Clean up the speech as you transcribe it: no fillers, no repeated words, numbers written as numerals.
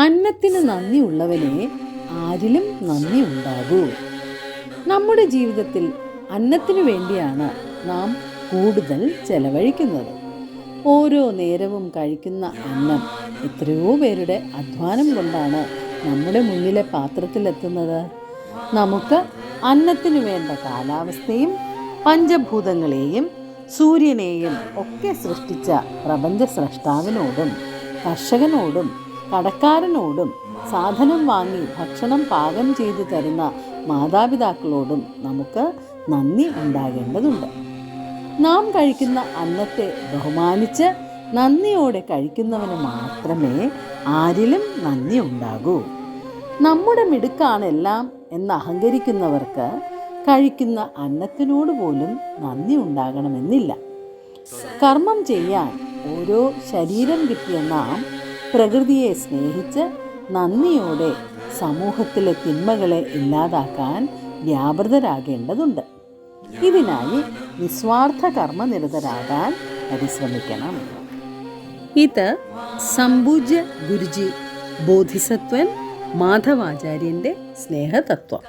അന്നത്തിന് നന്ദിയുള്ളവനെ ആരിലും നന്ദി ഉണ്ടാകൂ. നമ്മുടെ ജീവിതത്തിൽ അന്നത്തിനു വേണ്ടിയാണ് നാം കൂടുതൽ ചെലവഴിക്കുന്നത്. ഓരോ നേരവും കഴിക്കുന്ന അന്നം എത്രയോ പേരുടെ അധ്വാനം കൊണ്ടാണ് നമ്മുടെ മുന്നിലെ പാത്രത്തിലെത്തുന്നത്. നമുക്ക് അന്നത്തിനു വേണ്ട കാലാവസ്ഥയും പഞ്ചഭൂതങ്ങളെയും സൂര്യനെയും ഒക്കെ സൃഷ്ടിച്ച പ്രപഞ്ച സ്രഷ്ടാവിനോടും കർഷകനോടും കടക്കാരനോടും സാധനം വാങ്ങി ഭക്ഷണം പാകം ചെയ്തു തരുന്ന മാതാപിതാക്കളോടും നമുക്ക് നന്ദി ഉണ്ടാകേണ്ടതുണ്ട്. നാം കഴിക്കുന്ന അന്നത്തെ ബഹുമാനിച്ച് നന്ദിയോടെ കഴിക്കുന്നവന് മാത്രമേ ആരിലും നന്ദി ഉണ്ടാകൂ. നമ്മുടെ മിടുക്കാണെല്ലാം എന്ന് അഹങ്കരിക്കുന്നവർക്ക് കഴിക്കുന്ന അന്നത്തിനോട് പോലും നന്ദി ഉണ്ടാകണമെന്നില്ല. കർമ്മം ചെയ്യാൻ ഓരോ ശരീരം കിട്ടിയ നാം പ്രകൃതിയെ സ്നേഹിച്ച് നന്ദിയോടെ സമൂഹത്തിലെ തിന്മകളെ ഇല്ലാതാക്കാൻ വ്യാപൃതരാകേണ്ടതുണ്ട്. ഇതിനായി നിസ്വാർത്ഥ കർമ്മനിരതരാകാൻ പരിശ്രമിക്കണം. ഇത് സംപൂജ്യ ഗുരുജി ബോധിസത്വൻ മാധവാചാര്യൻ്റെ സ്നേഹതത്വം.